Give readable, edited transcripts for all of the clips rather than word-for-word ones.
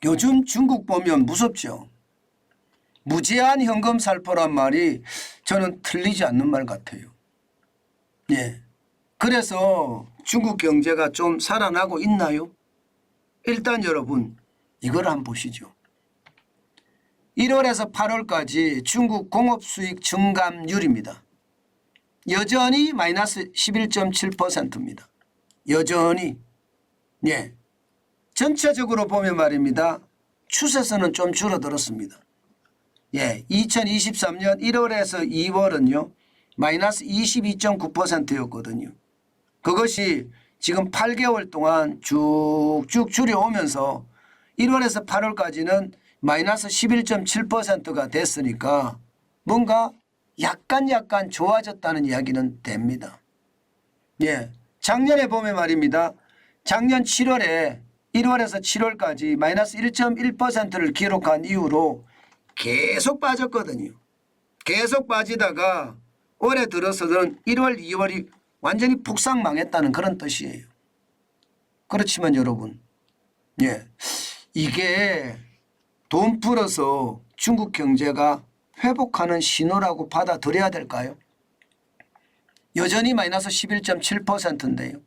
요즘 중국 보면 무섭죠. 무제한 현금 살포란 말이 저는 틀리지 않는 말 같아요. 예. 그래서 중국 경제가 좀 살아나고 있나요? 일단 여러분 이걸 한번 보시죠. 1월에서 8월까지 중국 공업수익 증감률입니다. 여전히 마이너스 11.7%입니다. 여전히. 예. 전체적으로 보면 말입니다. 추세선은 좀 줄어들었습니다. 예. 2023년 1월에서 2월은요. 마이너스 22.9%였거든요. 그것이 지금 8개월 동안 쭉쭉 줄여오면서 1월에서 8월까지는 마이너스 11.7%가 됐으니까 뭔가 약간 좋아졌다는 이야기는 됩니다. 예. 작년에 보면 말입니다. 작년 7월에 1월에서 7월까지 마이너스 1.1%를 기록한 이후로 계속 빠졌거든요. 계속 빠지다가 올해 들어서는 1월, 2월이 완전히 폭삭 망했다는 그런 뜻이에요. 그렇지만 여러분, 예, 이게 돈 풀어서 중국 경제가 회복하는 신호라고 받아들여야 될까요? 여전히 마이너스 11.7%인데요.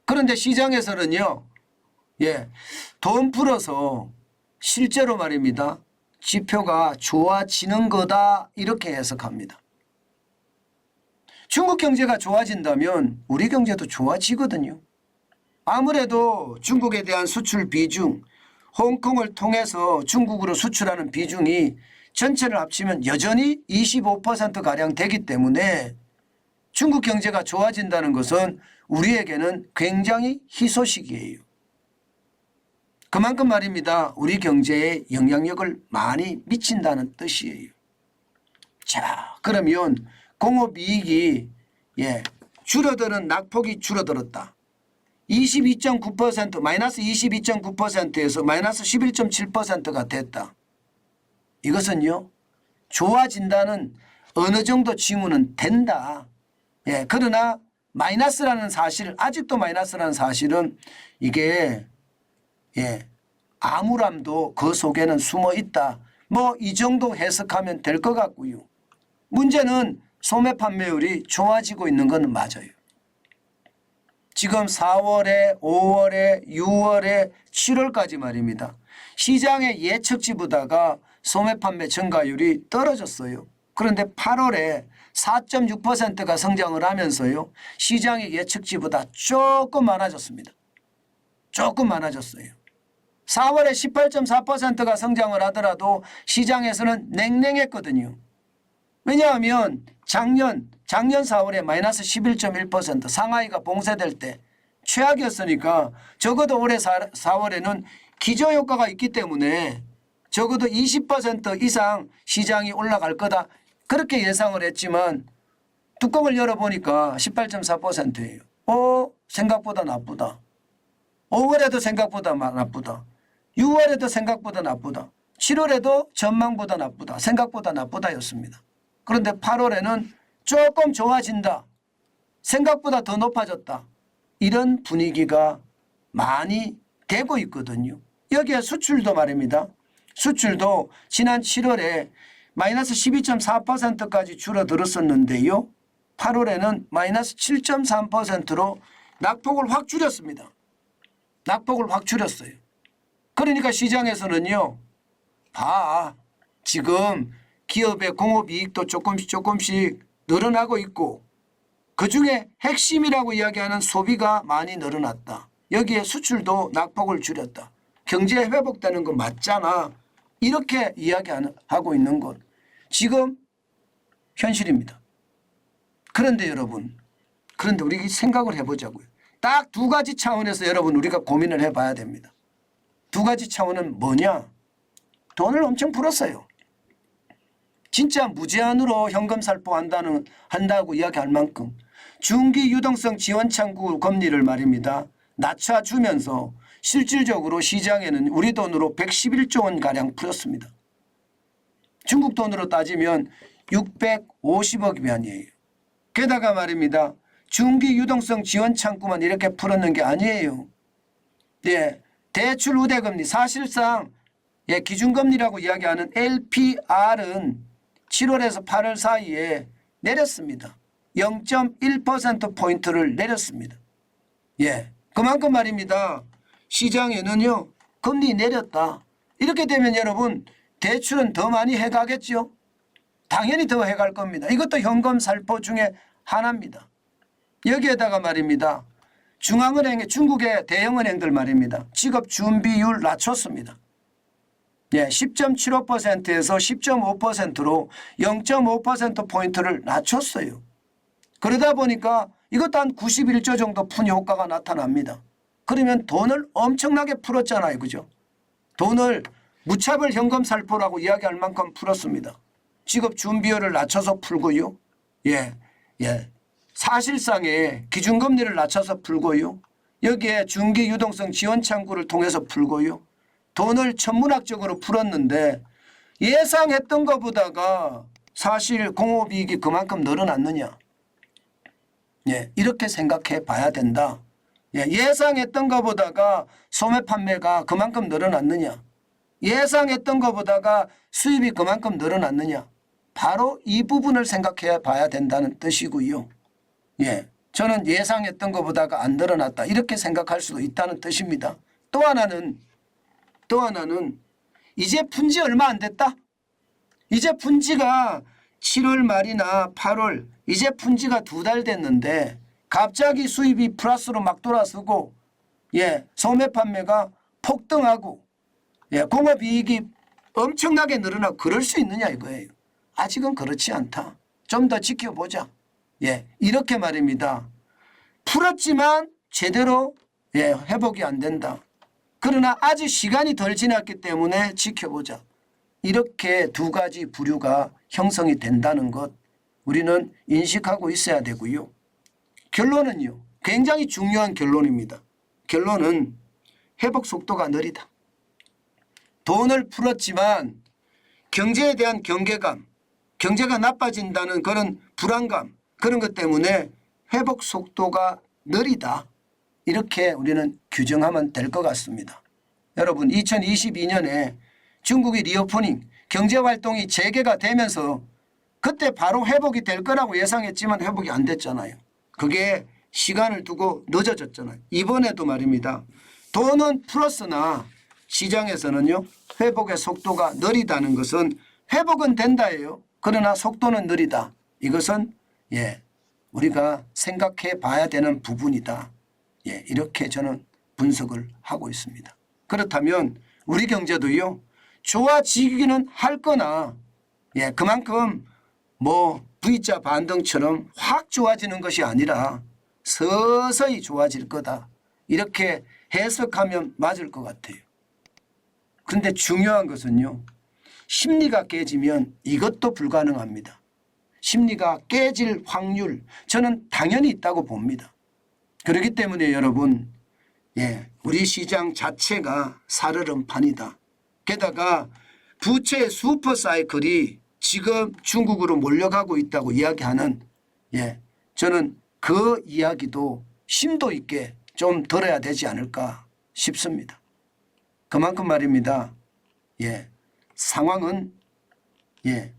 그런데 시장에서는요, 예, 돈 풀어서 실제로 말입니다. 지표가 좋아지는 거다 이렇게 해석합니다. 중국 경제가 좋아진다면 우리 경제도 좋아지거든요. 아무래도 중국에 대한 수출 비중, 홍콩을 통해서 중국으로 수출하는 비중이 전체를 합치면 여전히 25%가량 되기 때문에 중국 경제가 좋아진다는 것은 우리에게는 굉장히 희소식이에요. 그만큼 말입니다. 우리 경제에 영향력을 많이 미친다는 뜻이에요. 자, 그러면 공업이익이 줄어드는 낙폭이 줄어들었다. 22.9% 마이너스 22.9%에서 마이너스 11.7%가 됐다. 이것은요. 좋아진다는 어느 정도 징후는 된다. 예, 그러나 마이너스라는 사실, 아직도 마이너스라는 사실은 이게 암울함도 그 속에는 숨어 있다. 뭐 이 정도 해석하면 될 것 같고요. 문제는 소매 판매율이 좋아지고 있는 건 맞아요. 지금 4월에 5월에 6월에 7월까지 말입니다. 시장의 예측치보다가 소매 판매 증가율이 떨어졌어요. 그런데 8월에 4.6%가 성장을 하면서요. 시장의 예측치보다 조금 많아졌습니다. 조금 많아졌어요. 4월에 18.4%가 성장을 하더라도 시장에서는 냉랭했거든요. 왜냐하면 작년 4월에 마이너스 11.1% 상하이가 봉쇄될 때 최악이었으니까 적어도 올해 4월에는 기저효과가 있기 때문에 적어도 20% 이상 시장이 올라갈 거다. 그렇게 예상을 했지만 뚜껑을 열어보니까 18.4%예요. 생각보다 나쁘다. 5월에도 생각보다 나쁘다. 6월에도 생각보다 나쁘다. 7월에도 전망보다 나쁘다. 생각보다 나쁘다였습니다. 그런데 8월에는 조금 좋아진다. 생각보다 더 높아졌다. 이런 분위기가 많이 되고 있거든요. 여기에 수출도 말입니다. 수출도 지난 7월에 마이너스 12.4%까지 줄어들었었는데요. 8월에는 마이너스 7.3%로 낙폭을 확 줄였습니다. 낙폭을 확 줄였어요. 그러니까 시장에서는요. 지금 기업의 공업이익도 조금씩 늘어나고 있고 그중에 핵심이라고 이야기하는 소비가 많이 늘어났다. 여기에 수출도 낙폭을 줄였다. 경제 회복되는 거 맞잖아. 이렇게 이야기하고 있는 건 지금 현실입니다. 그런데 여러분, 그런데 우리 생각을 해보자고요. 딱 두 가지 차원에서 여러분 우리가 고민을 해봐야 됩니다. 두 가지 차원은 뭐냐? 돈을 엄청 풀었어요. 진짜 무제한으로 현금 살포한다고 이야기할 만큼 중기 유동성 지원 창구 금리를 말입니다. 낮춰주면서 실질적으로 시장에는 우리 돈으로 111조 원가량 풀었습니다. 중국 돈으로 따지면 650억 위안이에요. 게다가 말입니다. 중기 유동성 지원 창구만 이렇게 풀었는 게 아니에요. 예, 대출 우대금리 사실상 기준금리라고 이야기하는 LPR은 7월에서 8월 사이에 내렸습니다. 0.1%포인트를 내렸습니다. 그만큼 말입니다. 시장에는요 금리 내렸다. 이렇게 되면 여러분 대출은 더 많이 해가겠죠. 당연히 더 해갈 겁니다. 이것도 현금 살포 중에 하나입니다. 여기에다가 말입니다. 중앙은행의 중국의 대형은행들 말입니다. 직업 준비율 낮췄습니다. 10.75%에서 10.5%로 0.5%포인트를 낮췄어요. 그러다 보니까 이것도 한 91조 정도 푼 효과가 나타납니다. 그러면 돈을 엄청나게 풀었잖아요. 그죠? 돈을 무차별 현금 살포라고 이야기할 만큼 풀었습니다. 직업 준비율을 낮춰서 풀고요. 사실상의 기준금리를 낮춰서 풀고요. 여기에 중기 유동성 지원 창구를 통해서 풀고요. 돈을 천문학적으로 풀었는데 예상했던 것보다가 사실 공업이익이 그만큼 늘어났느냐. 이렇게 생각해 봐야 된다. 예상했던 것보다가 소매 판매가 그만큼 늘어났느냐. 예상했던 것보다가 수입이 그만큼 늘어났느냐. 바로 이 부분을 생각해 봐야 된다는 뜻이고요. 저는 예상했던 것보다가 안 늘어났다. 이렇게 생각할 수도 있다는 뜻입니다. 또 하나는 이제 푼지 얼마 안 됐다. 이제 푼지가 7월 말이나 8월 이제 푼지가 2달 됐는데 갑자기 수입이 플러스로 막 돌아서고 소매 판매가 폭등하고 공업이익이 엄청나게 늘어나고 그럴 수 있느냐 이거예요. 아직은 그렇지 않다. 좀 더 지켜보자. 이렇게 말입니다. 풀었지만 제대로 회복이 안 된다. 그러나 아직 시간이 덜 지났기 때문에 지켜보자. 이렇게 두 가지 부류가 형성이 된다는 것 우리는 인식하고 있어야 되고요. 결론은요. 굉장히 중요한 결론입니다. 결론은 회복 속도가 느리다. 돈을 풀었지만 경제에 대한 경계감, 경제가 나빠진다는 그런 불안감, 그런 것 때문에 회복 속도가 느리다. 이렇게 우리는 규정하면 될 것 같습니다. 여러분 2022년에 중국이 리오프닝 경제활동이 재개가 되면서 그때 바로 회복이 될 거라고 예상했지만 회복이 안 됐잖아요. 그게 시간을 두고 늦어졌잖아요. 이번에도 말입니다. 돈은 풀었으나 시장에서는요. 회복의 속도가 느리다는 것은 회복은 된다예요. 그러나 속도는 느리다. 이것은 우리가 생각해 봐야 되는 부분이다. 이렇게 저는 분석을 하고 있습니다. 그렇다면 우리 경제도요. 좋아지기는 할 거나 그만큼 V자 반등처럼 확 좋아지는 것이 아니라 서서히 좋아질 거다. 이렇게 해석하면 맞을 것 같아요. 그런데 중요한 것은요. 심리가 깨지면 이것도 불가능합니다. 심리가 깨질 확률 저는 당연히 있다고 봅니다. 그렇기 때문에 여러분 우리 시장 자체가 살얼음판이다. 게다가 부채의 슈퍼사이클이 지금 중국으로 몰려가고 있다고 이야기하는 저는 그 이야기도 심도 있게 좀 들어야 되지 않을까 싶습니다. 그만큼 말입니다. 상황은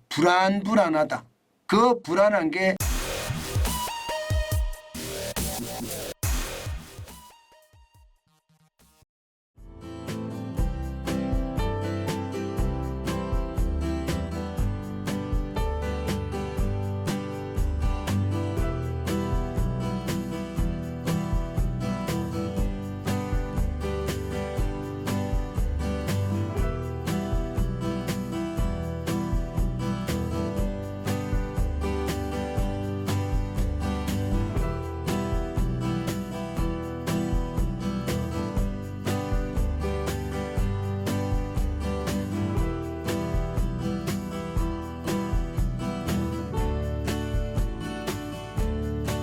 불안하다. 그 불안한 게